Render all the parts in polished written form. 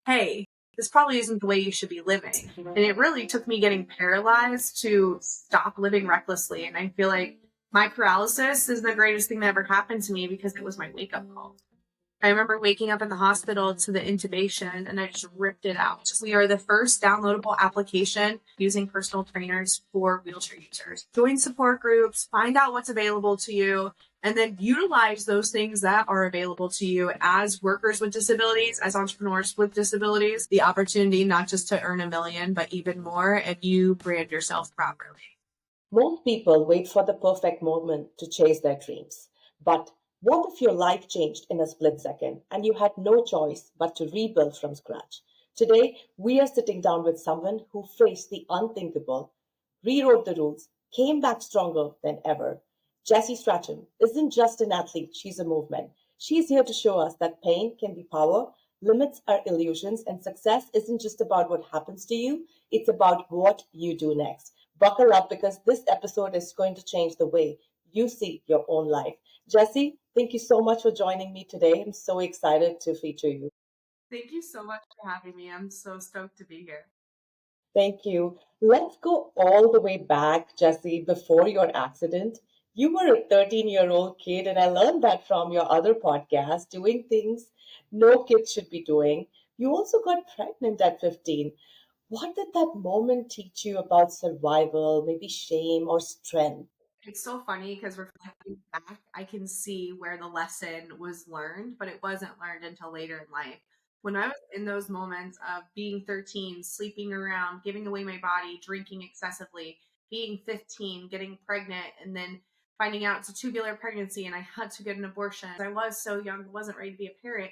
hey, this probably isn't the way you should be living. And it really took me getting paralyzed to stop living recklessly. And I feel like my paralysis is the greatest thing that ever happened to me because it was my wake up call. I remember waking up in the hospital to the intubation and I just ripped it out. We are the first downloadable application using personal trainers for wheelchair users. Join support groups, find out what's available to you, and then utilize those things that are available to you as workers with disabilities, as entrepreneurs with disabilities, the opportunity not just to earn $1 million, but even more if you brand yourself properly. Most people wait for the perfect moment to chase their dreams. But what if your life changed in a split second and you had no choice but to rebuild from scratch? Today, we are sitting down with someone who faced the unthinkable, rewrote the rules, came back stronger than ever. Jesi Stracham isn't just an athlete, she's a movement. She's here to show us that pain can be power, limits are illusions, and success isn't just about what happens to you, it's about what you do next. Buckle up because this episode is going to change the way you see your own life. Jesse, thank you so much for joining me today. I'm so excited to feature you. Thank you so much for having me. I'm so stoked to be here. Thank you. Let's go all the way back, Jesse, before your accident. You were a 13-year-old kid, and I learned that from your other podcast, doing things no kid should be doing. You also got pregnant at 15. What did that moment teach you about survival, maybe shame or strength? It's so funny because reflecting back, I can see where the lesson was learned, but it wasn't learned until later in life. When I was in those moments of being 13, sleeping around, giving away my body, drinking excessively, being 15, getting pregnant, and then finding out it's a tubular pregnancy and I had to get an abortion. I was so young, I wasn't ready to be a parent.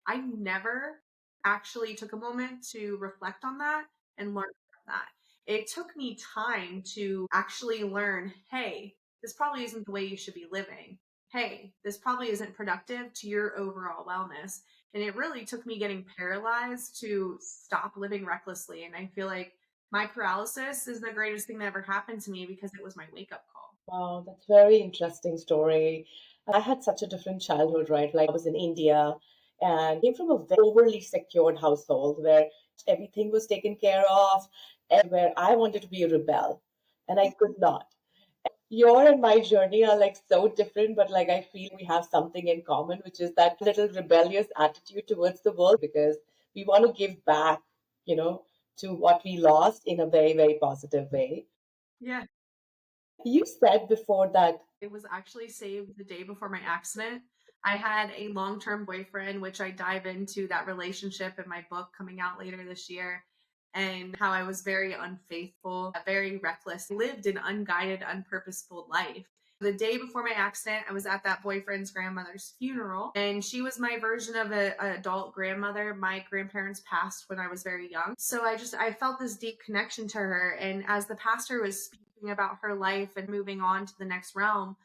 I never actually took a moment to reflect on that and learn from that. It took me time to actually learn, hey, this probably isn't the way you should be living. Hey, this probably isn't productive to your overall wellness. And it really took me getting paralyzed to stop living recklessly. And I feel like my paralysis is the greatest thing that ever happened to me because it was my wake up call. Wow, that's very interesting story. I had such a different childhood, right? Like I was in India and came from a very overly secured household where everything was taken care of and where I wanted to be a rebel and I could not. Your and my journey are like so different, but like I feel we have something in common, which is that little rebellious attitude towards the world because we want to give back, you know, to what we lost in a very, very positive way. Yeah. You said before that. It was actually saved the day before my accident. I had a long term boyfriend, which I dive into that relationship in my book coming out later this year, and how I was very unfaithful, very reckless, lived an unguided, unpurposeful life. The day before my accident, I was at that boyfriend's grandmother's funeral, and she was my version of an adult grandmother. My grandparents passed when I was very young. So I felt this deep connection to her. And as the pastor was speaking about her life and moving on to the next realm,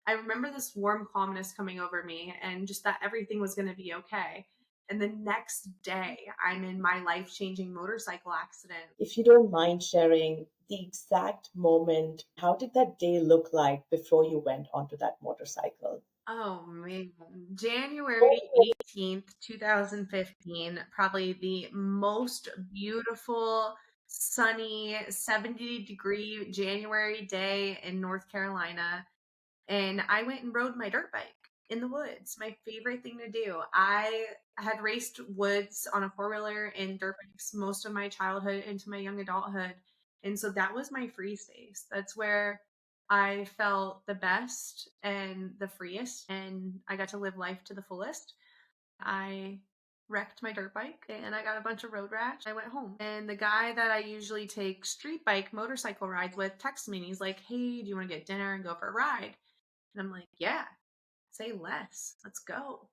I remember this warm calmness coming over me and just that everything was going to be okay. And the next day, I'm in my life changing motorcycle accident. If you don't mind sharing the exact moment, how did that day look like before you went onto that motorcycle? Oh man, January 18th, 2015, probably the most beautiful, sunny, 70-degree January day in North Carolina. And I went and rode my dirt bike in the woods. My favorite thing to do. I had raced woods on a four-wheeler and dirt bikes most of my childhood into my young adulthood. And so that was my free space. That's where I felt the best and the freest, and I got to live life to the fullest. I wrecked my dirt bike and I got a bunch of road rash. I went home, and the guy that I usually take street bike motorcycle rides with texted me and he's like, hey, do you want to get dinner and go for a ride? And I'm like, yeah, say less. Let's go.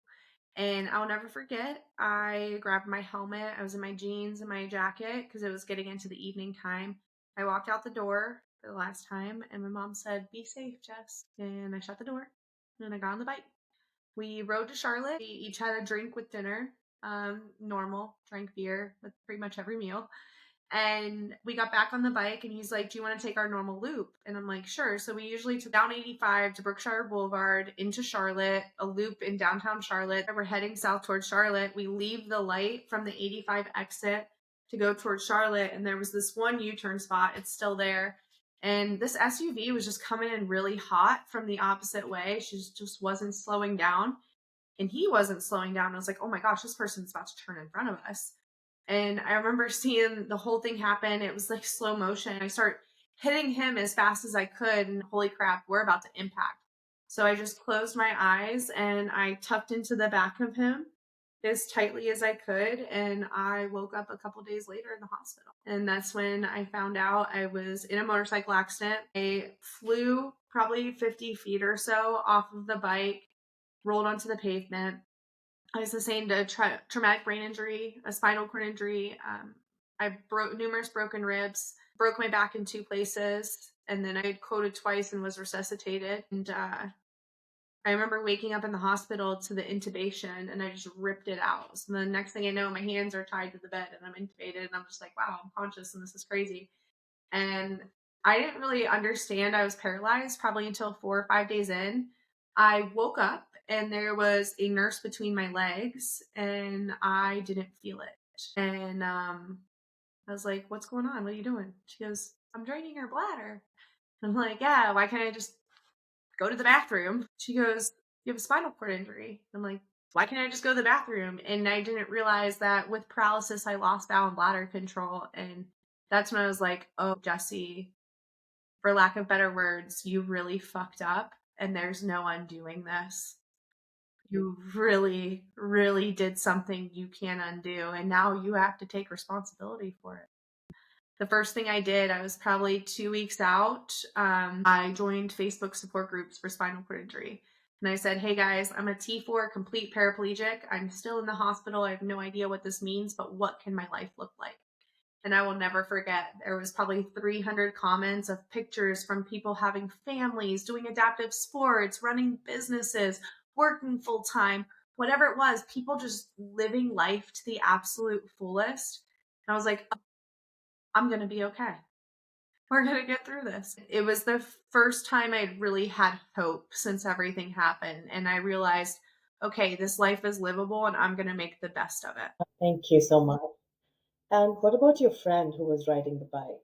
And I'll never forget, I grabbed my helmet. I was in my jeans and my jacket because it was getting into the evening time. I walked out the door for the last time, and my mom said, be safe, Jess. And I shut the door and I got on the bike. We rode to Charlotte. We each had a drink with dinner. Normal, drank beer with pretty much every meal. And we got back on the bike and he's like, "Do you want to take our normal loop?" And I'm like, "Sure." So we usually took down 85 to Brookshire Boulevard into Charlotte, a loop in downtown Charlotte. We're heading south towards Charlotte. We leave the light from the 85 exit to go towards Charlotte. And there was this one U turn spot. It's still there. And this SUV was just coming in really hot from the opposite way. She just wasn't slowing down. And he wasn't slowing down. I was like, "Oh my gosh, this person's about to turn in front of us." And I remember seeing the whole thing happen. It was like slow motion. I start hitting him as fast as I could, and holy crap, we're about to impact. So I just closed my eyes and I tucked into the back of him as tightly as I could. And I woke up a couple days later in the hospital. And that's when I found out I was in a motorcycle accident. I flew probably 50 feet or so off of the bike, rolled onto the pavement. I sustained a traumatic brain injury, a spinal cord injury. I broke numerous broken ribs, broke my back in 2 places, and then I had coded twice and was resuscitated. And I remember waking up in the hospital to the intubation, and I just ripped it out. So the next thing I know, my hands are tied to the bed, and I'm intubated, and I'm just like, "Wow, I'm conscious, and this is crazy." And I didn't really understand I was paralyzed probably until 4 or 5 days in. I woke up and there was a nurse between my legs and I didn't feel it. And I was like, "What's going on? What are you doing?" She goes, "I'm draining your bladder." I'm like, "Yeah, why can't I just go to the bathroom?" She goes, "You have a spinal cord injury." I'm like, "Why can't I just go to the bathroom?" And I didn't realize that with paralysis, I lost bowel and bladder control. And that's when I was like, "Oh, Jesi, for lack of better words, you really fucked up and there's no undoing this. You really, really did something you can't undo. And now you have to take responsibility for it." The first thing I did, I was probably 2 weeks out. I joined Facebook support groups for spinal cord injury. And I said, "Hey guys, I'm a T4 complete paraplegic. I'm still in the hospital. I have no idea what this means, but what can my life look like?" And I will never forget, there was probably 300 comments of pictures from people having families, doing adaptive sports, running businesses, working full time, whatever it was, people just living life to the absolute fullest. And I was like, "I'm going to be okay. We're going to get through this." It was the first time I'd really had hope since everything happened. And I realized, okay, this life is livable and I'm going to make the best of it. Thank you so much. And what about your friend who was riding the bike?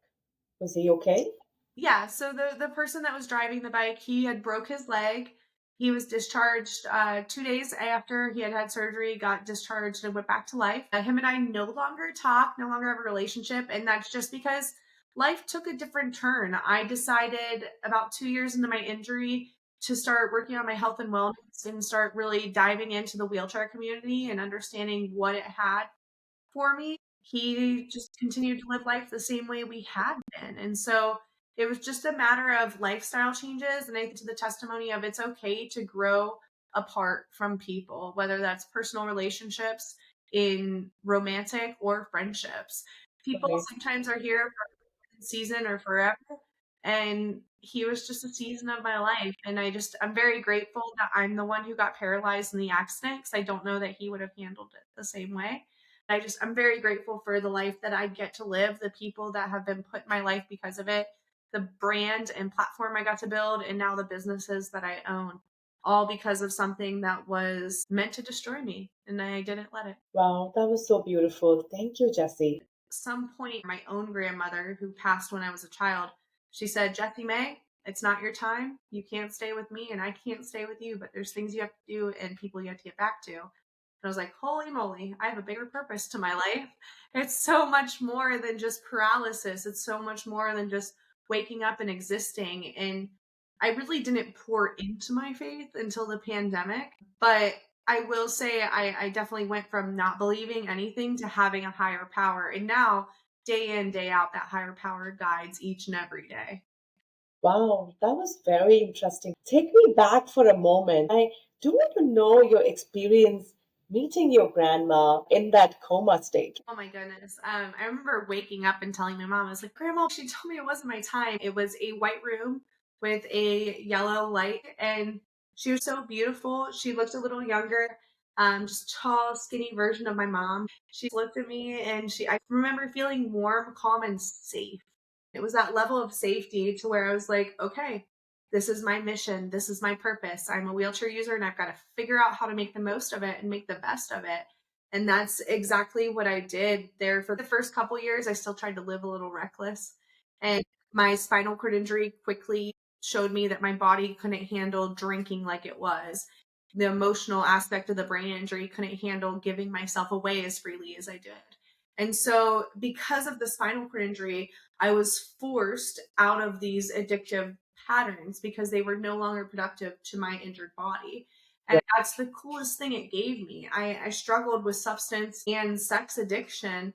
Was he okay? Yeah, so the person that was driving the bike, he had broke his leg. He was discharged 2 days after he had had surgery, got discharged and went back to life. Him and I no longer talk, no longer have a relationship, and that's just because life took a different turn. I decided about 2 years into my injury to start working on my health and wellness and start really diving into the wheelchair community and understanding what it had for me. He just continued to live life the same way we had been. And so it was just a matter of lifestyle changes. And I think to the testimony of it's okay to grow apart from people, whether that's personal relationships, in romantic or friendships. People Right. sometimes are here for a season or forever. And he was just a season of my life. And I'm very grateful that I'm the one who got paralyzed in the accident because I don't know that he would have handled it the same way. I'm very grateful for the life that I get to live, the people that have been put in my life because of it, the brand and platform I got to build, and now the businesses that I own, all because of something that was meant to destroy me. And I didn't let it. Wow, that was so beautiful. Thank you, Jesse. Some point, my own grandmother, who passed when I was a child, she said, "Jesse May, it's not your time. You can't stay with me, and I can't stay with you, but there's things you have to do and people you have to get back to." And I was like, "Holy moly, I have a bigger purpose to my life." It's so much more than just paralysis. It's so much more than just waking up and existing. And I really didn't pour into my faith until the pandemic. But I will say I definitely went from not believing anything to having a higher power. And now, day in, day out, that higher power guides each and every day. Wow, that was very interesting. Take me back for a moment. I do want to know your experience meeting your grandma in that coma state. Oh my goodness. I remember waking up and telling my mom, I was like, "Grandma, she told me it wasn't my time." It was a white room with a yellow light, and she was so beautiful. She looked a little younger. just tall, skinny version of my mom. She looked at me and I remember feeling warm, calm, and safe. It was that level of safety to where I was like, okay, this is my mission. This is my purpose. I'm a wheelchair user and I've got to figure out how to make the most of it and make the best of it. And that's exactly what I did there for the first couple years. I still tried to live a little reckless. And my spinal cord injury quickly showed me that my body couldn't handle drinking like it was. The emotional aspect of the brain injury couldn't handle giving myself away as freely as I did. And so, because of the spinal cord injury, I was forced out of these addictive patterns because they were no longer productive to my injured body. And that's the coolest thing it gave me. I struggled with substance and sex addiction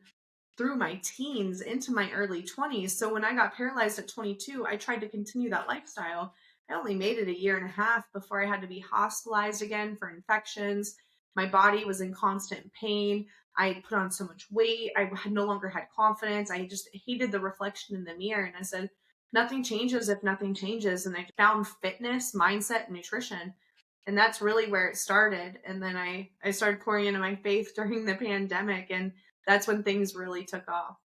through my teens into my early 20s. So when I got paralyzed at 22, I tried to continue that lifestyle. I only made it a year and a half before I had to be hospitalized again for infections. My body was in constant pain. I had put on so much weight. I had no longer had confidence. I just hated the reflection in the mirror. And I said, nothing changes if nothing changes. And I found fitness, mindset, and nutrition. And that's really where it started. And then I started pouring into my faith during the pandemic. And that's when things really took off.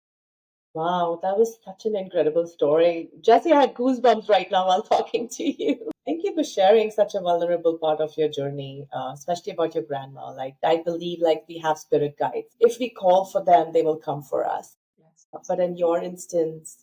Wow, that was such an incredible story. Jesse, I had goosebumps right now while talking to you. Thank you for sharing such a vulnerable part of your journey, especially about your grandma. Like, I believe like we have spirit guides. If we call for them, they will come for us. Yes. But in your instance,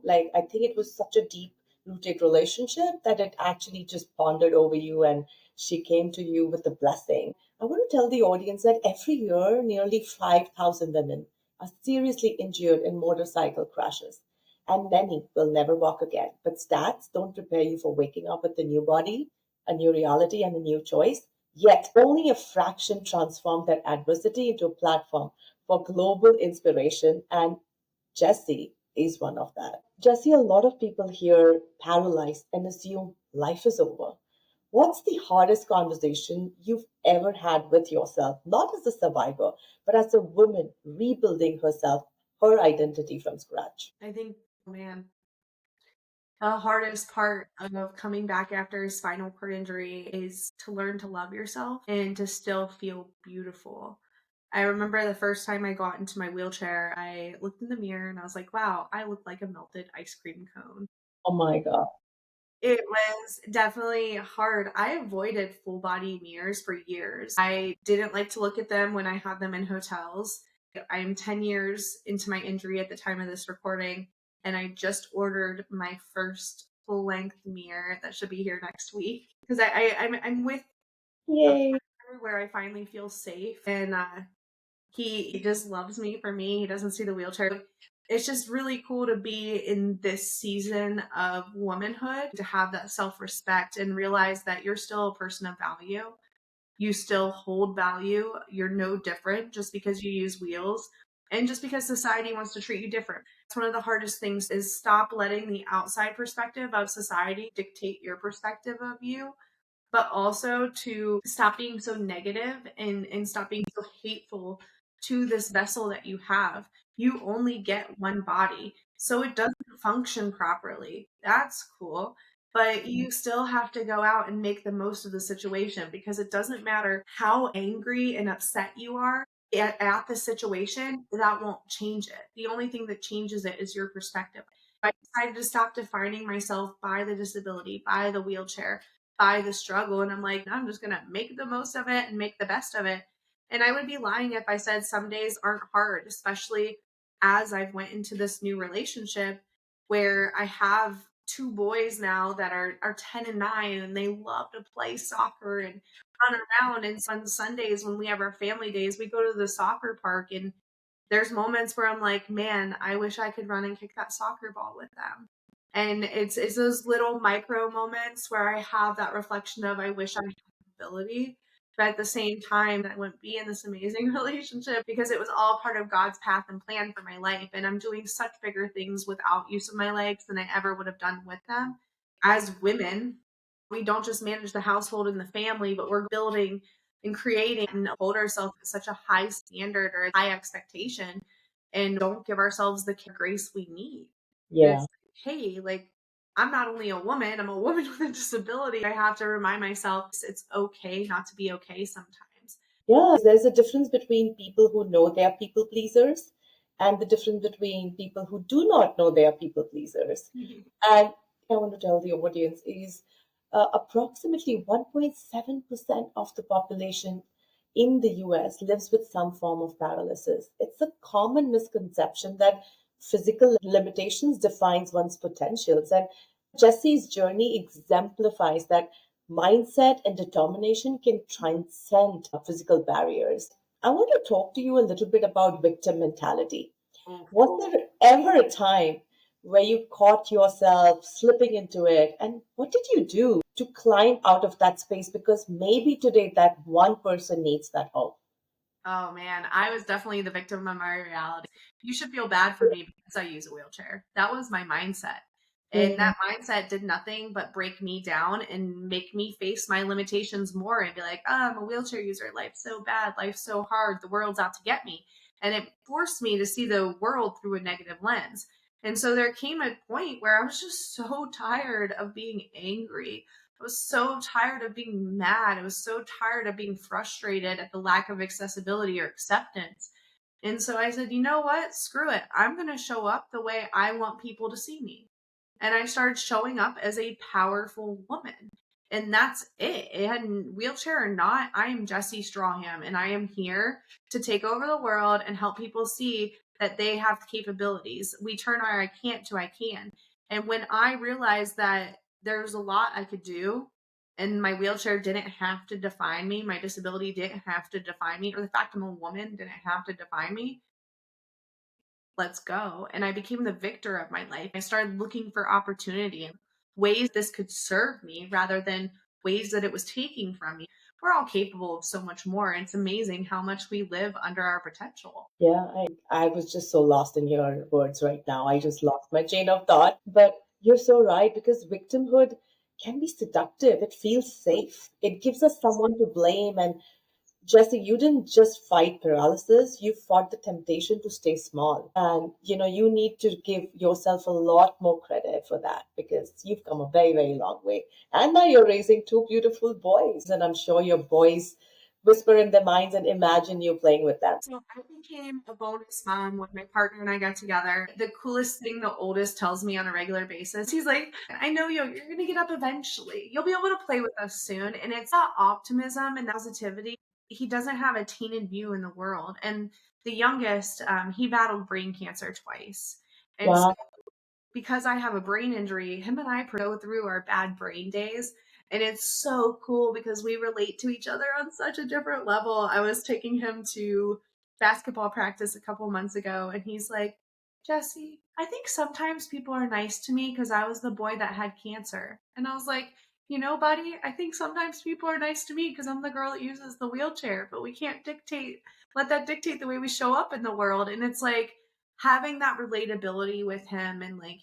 like I think it was such a deep rooted relationship that it actually just pondered over you and she came to you with a blessing. I want to tell the audience that every year, nearly 5,000 women are seriously injured in motorcycle crashes, and many will never walk again. But stats don't prepare you for waking up with a new body, a new reality, and a new choice. Yet, only a fraction transform that adversity into a platform for global inspiration, and Jesse is one of that. Jesse, a lot of people hear paralyzed and assume life is over. What's the hardest conversation you've ever had with yourself, not as a survivor, but as a woman rebuilding herself, her identity from scratch? I think, man, the hardest part of coming back after a spinal cord injury is to learn to love yourself and to still feel beautiful. I remember the first time I got into my wheelchair, I looked in the mirror and I was like, wow, I look like a melted ice cream cone. Oh my God. It was definitely hard. I avoided full body mirrors for years. I didn't like to look at them when I had them in hotels. I'm 10 years into my injury at the time of this recording, and I just ordered my first full length mirror that should be here next week because I'm with a Yay. partner where I finally feel safe, and he just loves me for me. He doesn't see the wheelchair. It's just really cool to be in this season of womanhood, to have that self respect and realize that you're still a person of value. You still hold value. You're no different just because you use wheels and just because society wants to treat you different. It's one of the hardest things is stop letting the outside perspective of society dictate your perspective of you, but also to stop being so negative and stop being so hateful to this vessel that you have. You only get one body, so it doesn't function properly. That's cool. But you still have to go out and make the most of the situation because it doesn't matter how angry and upset you are at the situation, that won't change it. The only thing that changes it is your perspective. I decided to stop defining myself by the disability, by the wheelchair, by the struggle. And I'm like, I'm just going to make the most of it and make the best of it. And I would be lying if I said some days aren't hard, especially as I've went into this new relationship where I have two boys now that are 10 and 9 and they love to play soccer and run around. And on Sundays when we have our family days, we go to the soccer park and there's moments where I'm like, man, I wish I could run and kick that soccer ball with them. And it's those little micro moments where I have that reflection of I wish I had the ability, but at the same time, I wouldn't be in this amazing relationship because it was all part of God's path and plan for my life. And I'm doing such bigger things without use of my legs than I ever would have done with them. As women, we don't just manage the household and the family, but we're building and creating and hold ourselves at such a high standard or high expectation and don't give ourselves the grace we need. And Yeah. it's like, hey, like I'm not only a woman, I'm a woman with a disability. I have to remind myself it's okay not to be okay sometimes. Yeah, there's a difference between people who know they are people pleasers and the difference between people who do not know they are people pleasers. And I want to tell the audience is approximately 1.7% of the population in the US lives with some form of paralysis. It's a common misconception that physical limitations defines one's potentials. And Jesse's journey exemplifies that mindset and determination can transcend physical barriers. I want to talk to you a little bit about victim mentality. Oh, Was there ever a time where you caught yourself slipping into it? And what did you do to climb out of that space? Because maybe today that one person needs that help. oh man, I was definitely the victim of my reality. You should feel bad for me because I use a wheelchair. That was my mindset. And Mm, that mindset did nothing but break me down and make me face my limitations more and be like, oh, I'm a wheelchair user. Life's so bad. Life's so hard. The world's out to get me. And it forced me to see the world through a negative lens. And so there came a point where I was just so tired of being angry. I was so tired of being mad. I was so tired of being frustrated at the lack of accessibility or acceptance. And so I said, you know what? Screw it. I'm going to show up the way I want people to see me. And I started showing up as a powerful woman. And that's it. It had wheelchair or not, I am Jesi Stracham and I am here to take over the world and help people see that they have capabilities. We turn our I can't to I can. And when I realized that there's a lot I could do and my wheelchair didn't have to define me, my disability didn't have to define me, or the fact I'm a woman didn't have to define me, let's go. And I became the victor of my life. I started looking for opportunity and ways this could serve me rather than ways that it was taking from me. We're all capable of so much more. And it's amazing how much we live under our potential. yeah, I was just so lost in your words right now. I just lost my chain of thought. But you're so right because victimhood can be seductive. It feels safe. It gives us someone to blame. And Jesse, you didn't just fight paralysis, you fought the temptation to stay small. And you need to give yourself a lot more credit for that because you've come a very, very long way. And now you're raising two beautiful boys, and I'm sure your boys whisper in their minds and imagine you playing with them. So I became a bonus mom when my partner and I got together. The coolest thing the oldest tells me on a regular basis, he's like, I know you're going to get up eventually. You'll be able to play with us soon. And it's that optimism and positivity. He doesn't have a tainted view in the world. And the youngest, he battled brain cancer twice. And Wow. because I have a brain injury, him and I go through our bad brain days. And it's so cool because we relate to each other on such a different level. I was taking him to basketball practice a couple months ago, and he's like, Jesse, I think sometimes people are nice to me because I was the boy that had cancer. And I was like, you know, buddy, I think sometimes people are nice to me because I'm the girl that uses the wheelchair, but we can't let that dictate the way we show up in the world. And it's like having that relatability with him and like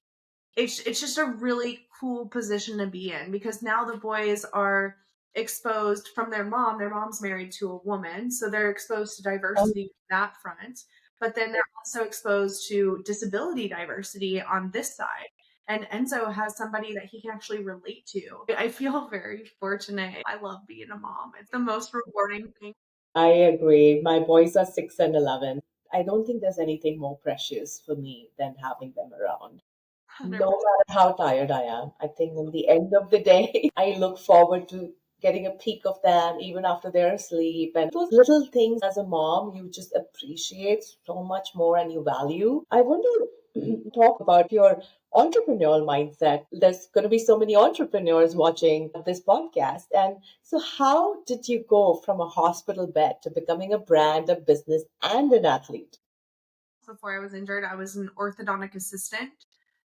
it's just a really cool position to be in because now the boys are exposed from their mom. Their mom's married to a woman, so they're exposed to diversity on that front. But then they're also exposed to disability diversity on this side. And Enzo has somebody that he can actually relate to. I feel very fortunate. I love being a mom. It's the most rewarding thing. I agree. My boys are 6 and 11. I don't think there's anything more precious for me than having them around. No 100%. matter how tired I am, I think in the end of the day, I look forward to getting a peek of them even after they're asleep. And those little things as a mom, you just appreciate so much more and you value. I want to talk about your entrepreneurial mindset. There's going to be so many entrepreneurs watching this podcast. And so, how did you go from a hospital bed to becoming a brand, a business, and an athlete? Before I was injured, I was an orthodontic assistant.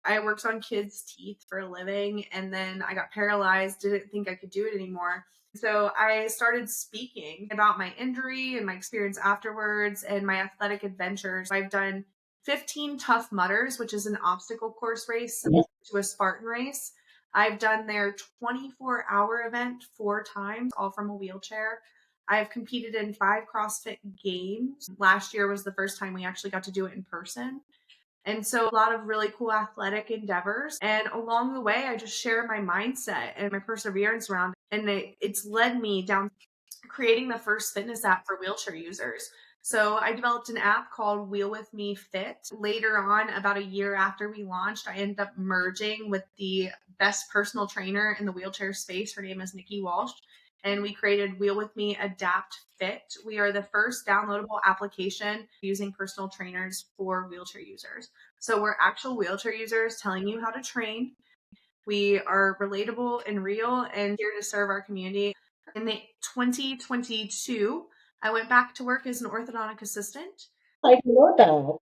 I worked on kids' teeth for a living and then I got paralyzed, didn't think I could do it anymore. So I started speaking about my injury and my experience afterwards and my athletic adventures. I've done 15 Tough Mudders, which is an obstacle course race to a Spartan race. I've done their 24-hour event 4 times, all from a wheelchair. I've competed in 5 CrossFit games. Last year was the first time we actually got to do it in person. And so a lot of really cool athletic endeavors. And along the way, I just share my mindset and my perseverance around it. And it's led me down. creating the first fitness app for wheelchair users. So I developed an app called Wheel With Me Fit. Later on, about a year after we launched, I ended up merging with the best personal trainer in the wheelchair space. Her name is Nikki Walsh. And we created Wheel With Me Adapt Fit. We are the first downloadable application using personal trainers for wheelchair users. So we're actual wheelchair users telling you how to train. We are relatable and real and here to serve our community. In the 2022, I went back to work as an orthodontic assistant. I know that.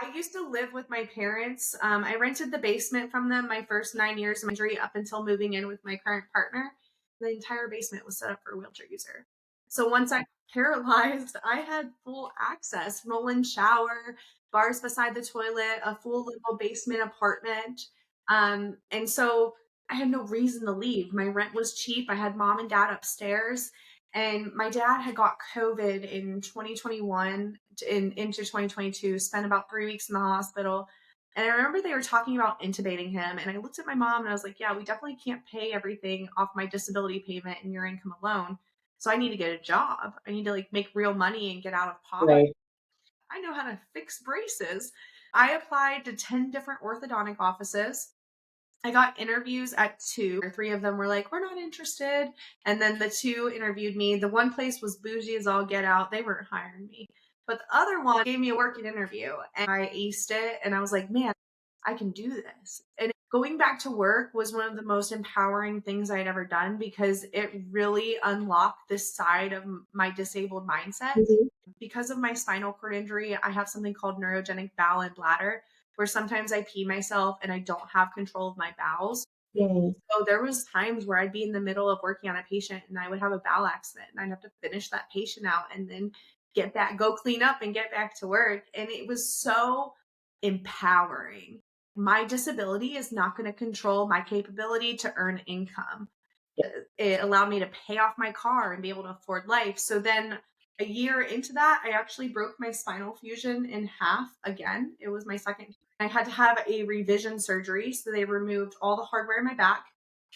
I used to live with my parents. I rented the basement from them my first 9 years of my injury up until moving in with my current partner. The entire basement was set up for a wheelchair user. So once I got paralyzed, I had full access, roll-in shower, bars beside the toilet, a full little basement apartment. And so I had no reason to leave. My rent was cheap. I had mom and dad upstairs. And my dad had got COVID in 2021 into 2022, spent about 3 weeks in the hospital. And I remember they were talking about intubating him. And I looked at my mom and I was like, yeah, we definitely can't pay everything off my disability payment and your income alone. So I need to get a job. I need to like make real money and get out of poverty. Right. I know how to fix braces. I applied to 10 different orthodontic offices. I got interviews at two, or three of them were like, we're not interested. And then the two interviewed me. The one place was bougie as all get out. They weren't hiring me. But the other one gave me a working interview and I aced it. And I was like, man, I can do this. And going back to work was one of the most empowering things I had ever done because it really unlocked this side of my disabled mindset. Mhm. Because of my spinal cord injury, I have something called neurogenic bowel and bladder, where sometimes I pee myself and I don't have control of my bowels. Mm. So there was times where I'd be in the middle of working on a patient and I would have a bowel accident and I'd have to finish that patient out and then get back, go clean up and get back to work. And it was so empowering. My disability is not going to control my capability to earn income. Yeah. It allowed me to pay off my car and be able to afford life. So then a year into that, I actually broke my spinal fusion in half again. It was my second. I had to have a revision surgery. So they removed all the hardware in my back,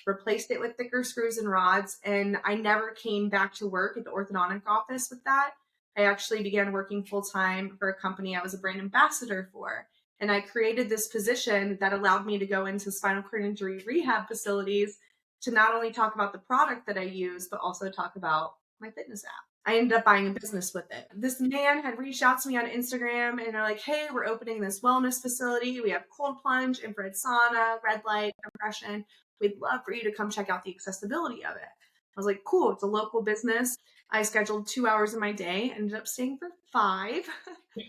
replaced it with thicker screws and rods. And I never came back to work at the orthodontic office with that. I actually began working full time for a company I was a brand ambassador for. And I created this position that allowed me to go into spinal cord injury rehab facilities to not only talk about the product that I use, but also talk about my fitness app. I ended up buying a business with it. This man had reached out to me on Instagram and they're like, hey, we're opening this wellness facility. We have cold plunge, infrared sauna, red light, compression. We'd love for you to come check out the accessibility of it. I was like, cool, it's a local business. I scheduled 2 hours of my day, ended up staying for 5.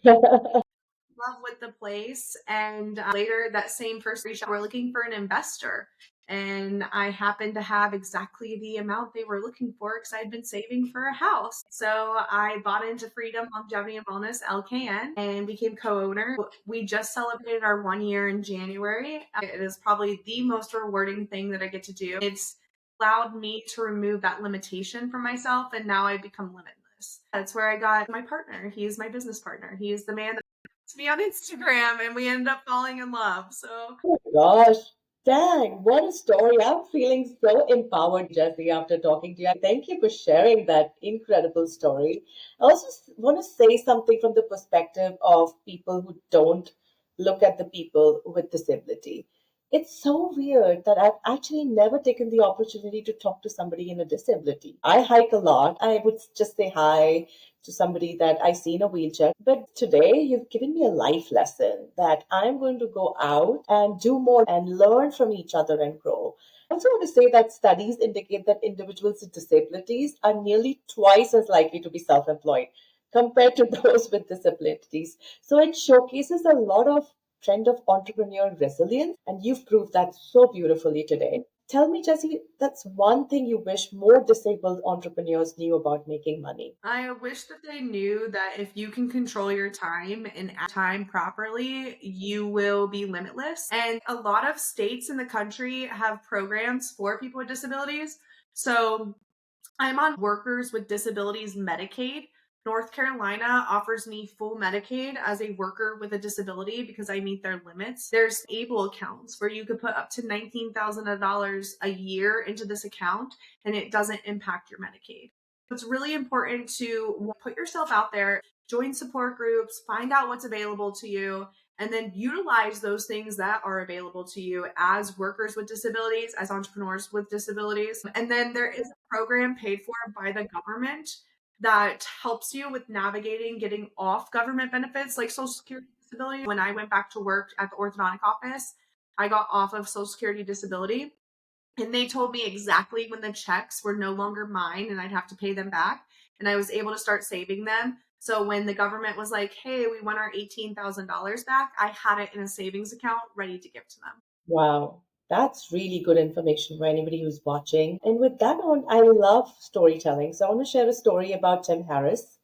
Love with the place. And later, that same person reached out, we're looking for an investor. And I happened to have exactly the amount they were looking for because I'd been saving for a house. So I bought into Freedom Longevity and Wellness, LKN, and became co owner. We just celebrated our 1 year in January. It is probably the most rewarding thing that I get to do. It's allowed me to remove that limitation from myself, and now I become limitless. That's where I got my partner. He is my business partner. He is the man to me on Instagram and we ended up falling in love. So Oh my gosh. Dang, what a story. I'm feeling so empowered, Jesse, after talking to you. Thank you for sharing that incredible story. I also want to say something from the perspective of people who don't look at the people with disability. It's so weird that I've actually never taken the opportunity to talk to somebody in a disability. I hike a lot. I would just say hi to somebody that I see in a wheelchair. But today you've given me a life lesson that I'm going to go out and do more and learn from each other and grow. I also want to say that studies indicate that individuals with disabilities are nearly twice as likely to be self employed compared to those with disabilities. So it showcases a lot of trend of entrepreneur resilience, and you've proved that so beautifully today. Tell me, Jesse, that's one thing you wish more disabled entrepreneurs knew about making money. I wish that they knew that if you can control your time and time properly, you will be limitless. And a lot of states in the country have programs for people with disabilities. So I'm on Workers with Disabilities Medicaid. North Carolina offers me full Medicaid as a worker with a disability because I meet their limits. There's ABLE accounts where you could put up to $19,000 a year into this account and it doesn't impact your Medicaid. It's really important to put yourself out there, join support groups, find out what's available to you, and then utilize those things that are available to you as workers with disabilities, as entrepreneurs with disabilities. And then there is a program paid for by the government that helps you with navigating getting off government benefits like Social Security disability. When I went back to work at the orthodontic office, I got off of Social Security disability, and they told me exactly when the checks were no longer mine and I'd have to pay them back. And I was able to start saving them. So when the government was like, hey, we want our $18,000 back, I had it in a savings account ready to give to them. Wow, that's really good information for anybody who's watching. And with that on, I love storytelling. So I want to share a story about Tim Harris.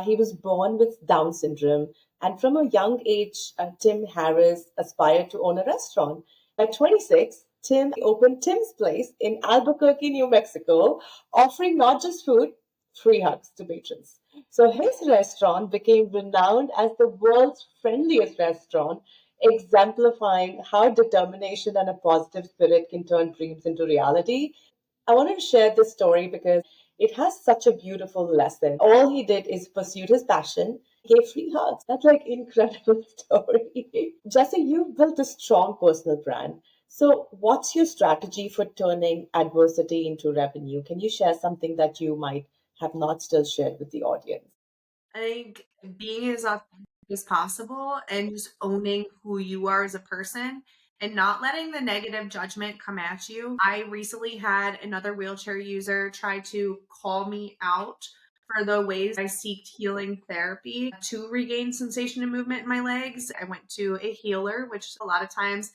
He was born with Down syndrome, and from a young age, Tim Harris aspired to own a restaurant. At 26, Tim opened Tim's Place in Albuquerque, New Mexico, offering not just food, free hugs to patrons. So his restaurant became renowned as the world's friendliest restaurant, exemplifying how determination and a positive spirit can turn dreams into reality. I wanted to share this story because it has such a beautiful lesson. All he did is pursued his passion, gave free hugs. That's like incredible story. Jesse, you've built a strong personal brand. So, what's your strategy for turning adversity into revenue? Can you share something that you might have not still shared with the audience? I think being as authentic as possible and just owning who you are as a person and not letting the negative judgment come at you. I recently had another wheelchair user try to call me out for the ways I seeked healing therapy to regain sensation and movement in my legs. I went to a healer, which a lot of times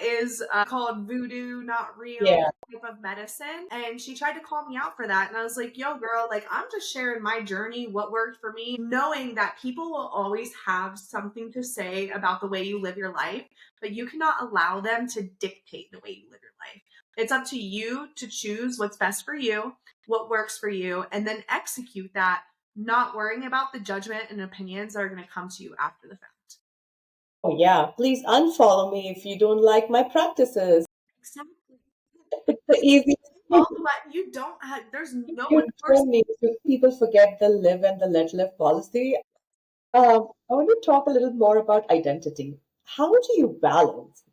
is called voodoo, not real Yeah. type of medicine. And she tried to call me out for that. And I was like, yo, girl, like, I'm just sharing my journey, what worked for me, knowing that people will always have something to say about the way you live your life, but you cannot allow them to dictate the way you live your life. It's up to you to choose what's best for you, what works for you, and then execute that, not worrying about the judgment and opinions that are going to come to you after the fact. Oh, yeah. Please unfollow me if you don't like my practices. Exactly. It's the easiest Follow thing. the button. You don't have, there's no one You forcing. don't need to. People forget the live and the let live policy. I want to talk a little more about identity. How do you balance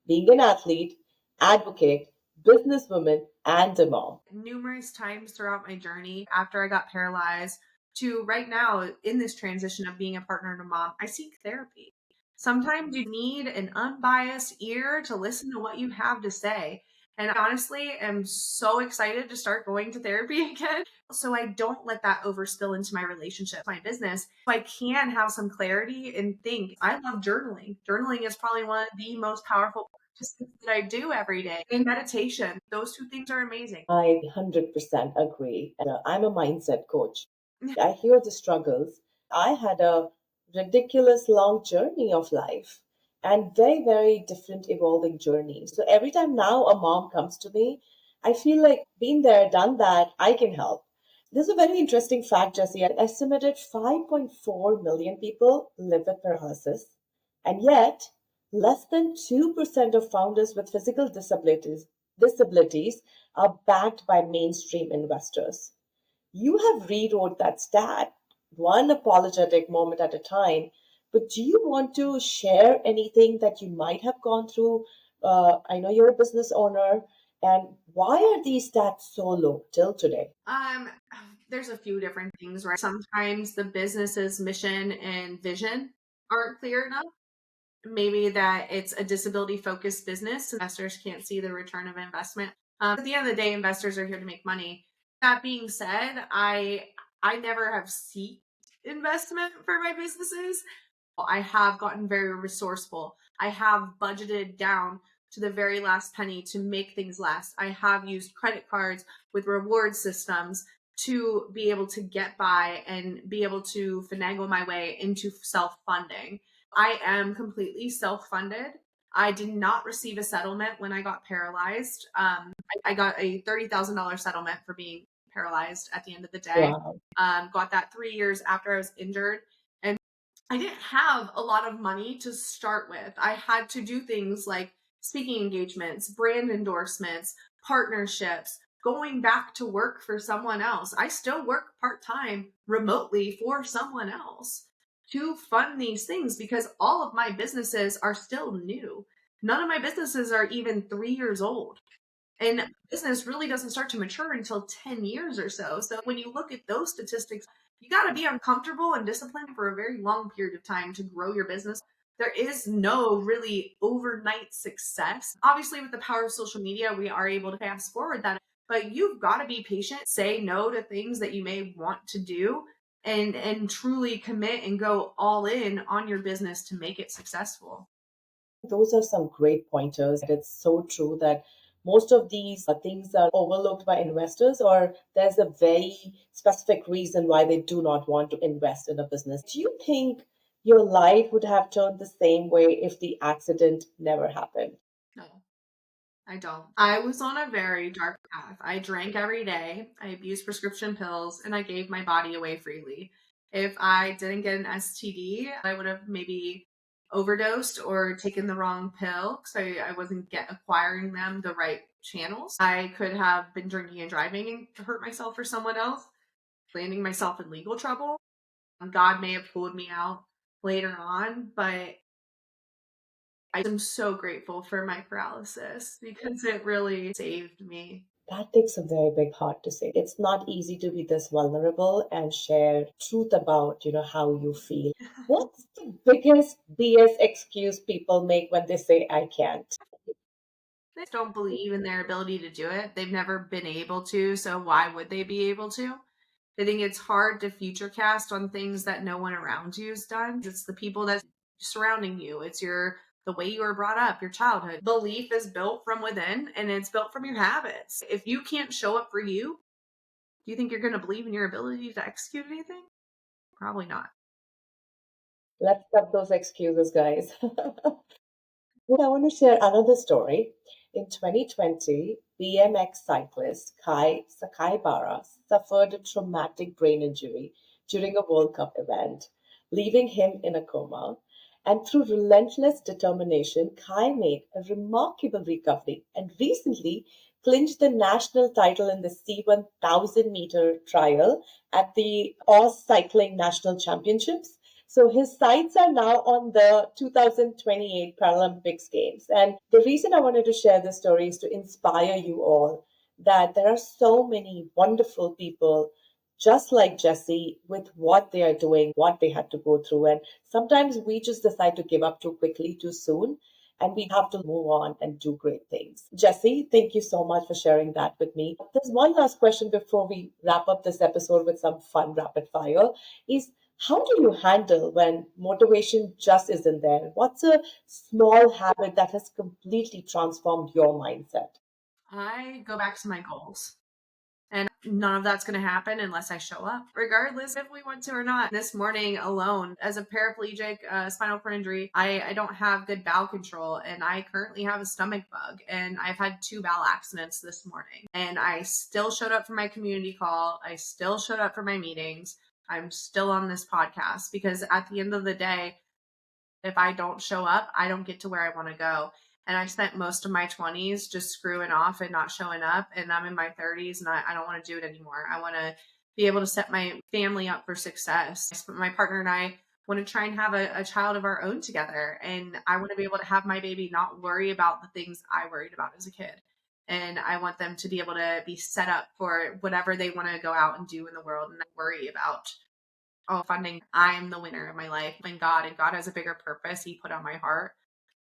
being an athlete, advocate, businesswoman, and a mom? Numerous times throughout my journey after I got paralyzed to right now in this transition of being a partner and a mom, I seek therapy. Sometimes you need an unbiased ear to listen to what you have to say. And I honestly am so excited to start going to therapy again. So I don't let that overspill into my relationship, my business. So I can have some clarity and think. I love journaling. Journaling is probably one of the most powerful practices that I do every day. And meditation, those two things are amazing. I 100% agree. I'm a mindset coach. I hear the struggles. I had a ridiculous long journey of life and very, very different evolving journeys. So every time now a mom comes to me, I feel like been there, done that, I can help. There's a very interesting fact, Jesse. An estimated 5.4 million people live with paralysis, and yet less than 2% of founders with physical disabilities are backed by mainstream investors. You have rewrote that stat one apologetic moment at a time. But do you want to share anything that you might have gone through? I know you're a business owner, and why are these stats so low till today? Um, there's a few different things, right? Sometimes the business's mission and vision aren't clear enough. Maybe that it's a disability focused business. Investors can't see the return of investment. At the end of the day, investors are here to make money. That being said, I never have seeked investment for my businesses. I have gotten very resourceful. I have budgeted down to the very last penny to make things last. I have used credit cards with reward systems to be able to get by and be able to finagle my way into self funding. I am completely self funded. I did not receive a settlement when I got paralyzed. I got a $30,000 settlement for being paralyzed at the end of the day. Wow. Got that 3 years after I was injured. And I didn't have a lot of money to start with. I had to do things like speaking engagements, brand endorsements, partnerships, going back to work for someone else. I still work part time remotely for someone else to fund these things because all of my businesses are still new. None of my businesses are even 3 years old. And business really doesn't start to mature until 10 years or so. So when you look at those statistics, you got to be uncomfortable and disciplined for a very long period of time to grow your business. There is no really overnight success. Obviously, with the power of social media, we are able to fast forward that, but you've got to be patient, say no to things that you may want to do, and truly commit and go all in on your business to make it successful. Those are some great pointers. It's so true that most of these things are overlooked by investors, or there's a very specific reason why they do not want to invest in a business. Do you think your life would have turned the same way if the accident never happened? No. I don't. I was on a very dark path. I drank every day, I abused prescription pills, and I gave my body away freely. If I didn't get an STD, I would have maybe overdosed or taken the wrong pill because I wasn't acquiring them the right channels. I could have been drinking and driving and hurt myself or someone else, landing myself in legal trouble. God may have pulled me out later on, but I am so grateful for my paralysis because it really saved me. That takes a very big heart to say. It's not easy to be this vulnerable and share truth about, how you feel. What's the biggest BS excuse people make when they say I can't? They don't believe in their ability to do it. They've never been able to, so why would they be able to? I think it's hard to future cast on things that no one around you's done. It's the people that surrounding you. It's the way you were brought up, your childhood. Belief is built from within and it's built from your habits. If you can't show up for you, do you think you're going to believe in your ability to execute anything? Probably not. Let's cut those excuses, guys. I want to share another story. In 2020, BMX cyclist Kai Sakaibara suffered a traumatic brain injury during a World Cup event, leaving him in a coma. And through relentless determination, Kai made a remarkable recovery and recently clinched the national title in the C1000-meter trial at the Oz Cycling National Championships. So his sights are now on the 2028 Paralympics Games. And the reason I wanted to share this story is to inspire you all that there are so many wonderful people just like Jesse with what they are doing, what they had to go through. And sometimes we just decide to give up too quickly, too soon. And we have to move on and do great things. Jesse, thank you so much for sharing that with me. There's one last question before we wrap up this episode with some fun rapid fire. Is how do you handle when motivation just isn't there? What's a small habit that has completely transformed your mindset? I go back to my goals. And none of that's going to happen unless I show up, regardless if we want to or not. This morning alone, as a paraplegic, spinal cord injury, I don't have good bowel control, and I currently have a stomach bug. And I've had 2 bowel accidents this morning, and I still showed up for my community call. I still showed up for my meetings. I'm still on this podcast because at the end of the day, if I don't show up, I don't get to where I want to go. And I spent most of my 20s just screwing off and not showing up. And I'm in my 30s and I don't want to do it anymore. I want to be able to set my family up for success. My partner and I want to try and have a child of our own together. And I want to be able to have my baby not worry about the things I worried about as a kid. And I want them to be able to be set up for whatever they want to go out and do in the world and not worry about funding. I'm the winner of my life and God has a bigger purpose He put on my heart.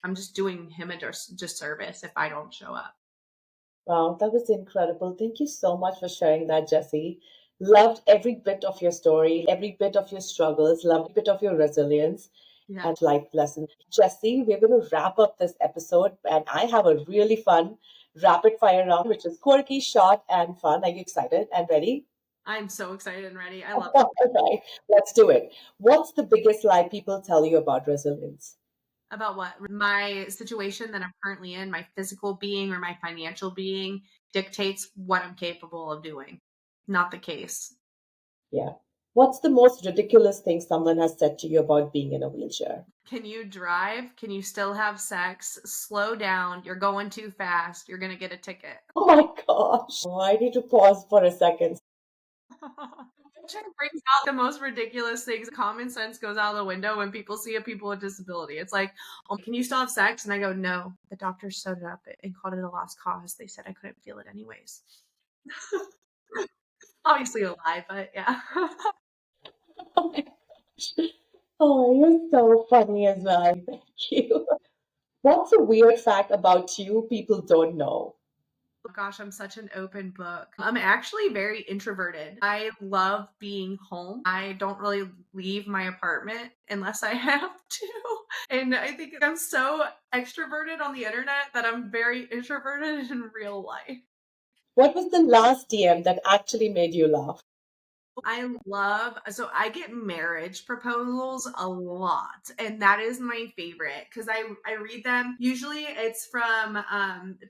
I'm just doing Him a disservice if I don't show up. Wow, that was incredible. Thank you so much for sharing that, Jesse. Loved every bit of your story, every bit of your struggles, loved every bit of your resilience Yeah, and life lesson. Jesse, we're going to wrap up this episode, and I have a really fun rapid fire round, which is quirky, short, and fun. Are you excited and ready? I'm so excited and ready. I love All right, let's do it. What's the biggest lie people tell you about resilience? about what my situation that I'm currently in, my physical being or my financial being dictates what I'm capable of doing. Not the case. Yeah. What's the most ridiculous thing someone has said to you about being in a wheelchair? Can you drive? Can you still have sex? Slow down. You're going too fast. You're going to get a ticket. Oh my gosh. Oh, I need to pause for a second. Which brings out the most ridiculous things. Common sense goes out of the window when people see a people with disability. It's like, oh, can you still have sex? And I go, no. The doctor showed it up and called it a lost cause. They said I couldn't feel it anyways. Obviously a lie, but yeah. Oh my gosh. Oh, you're so funny as well. Thank you. What's a weird fact about you people don't know? Oh gosh, I'm such an open book. I'm actually very introverted. I love being home. I don't really leave my apartment unless I have to. And I think I'm so extroverted on the internet that I'm very introverted in real life. What was the last DM that actually made you laugh? I love so I get marriage proposals a lot, and that is my favorite because I read them. Usually it's from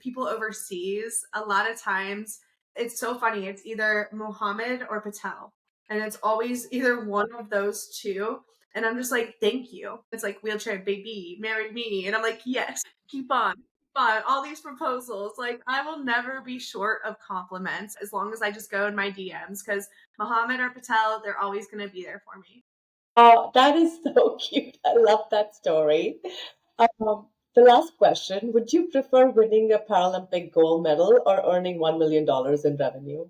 people overseas. A lot of times it's so funny. It's either Mohammed or Patel, and it's always either one of those two. And I'm just like, thank you. It's like wheelchair baby married me, and I'm like, yes, keep on. But all these proposals, like I will never be short of compliments as long as I just go in my DMs because Mohammed or Patel, they're always going to be there for me. Oh, that is so cute. I love that story. The last question, would you prefer winning a Paralympic gold medal or earning $1 million in revenue?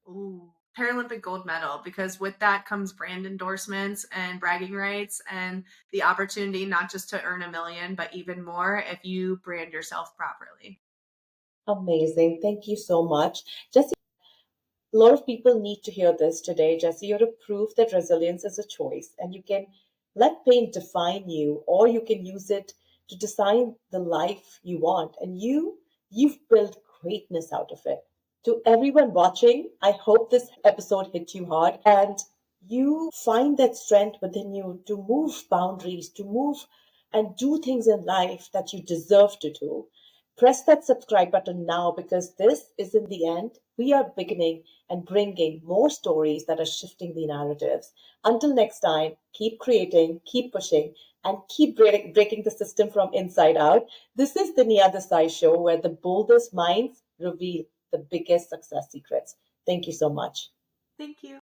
Ooh. Paralympic gold medal because with that comes brand endorsements and bragging rights and the opportunity not just to earn a million, but even more if you brand yourself properly. Amazing. Thank you so much. Jesse, a lot of people need to hear this today. Jesse, you're a proof that resilience is a choice and you can let pain define you or you can use it to design the life you want. And you've built greatness out of it. To everyone watching, I hope this episode hit you hard and you find that strength within you to move boundaries, to move and do things in life that you deserve to do. Press that subscribe button now because this is in the end. We are beginning and bringing more stories that are shifting the narratives. Until next time, keep creating, keep pushing, and keep breaking the system from inside out. This is the Niya Desai Show where the boldest minds reveal the biggest success secrets. Thank you so much. Thank you.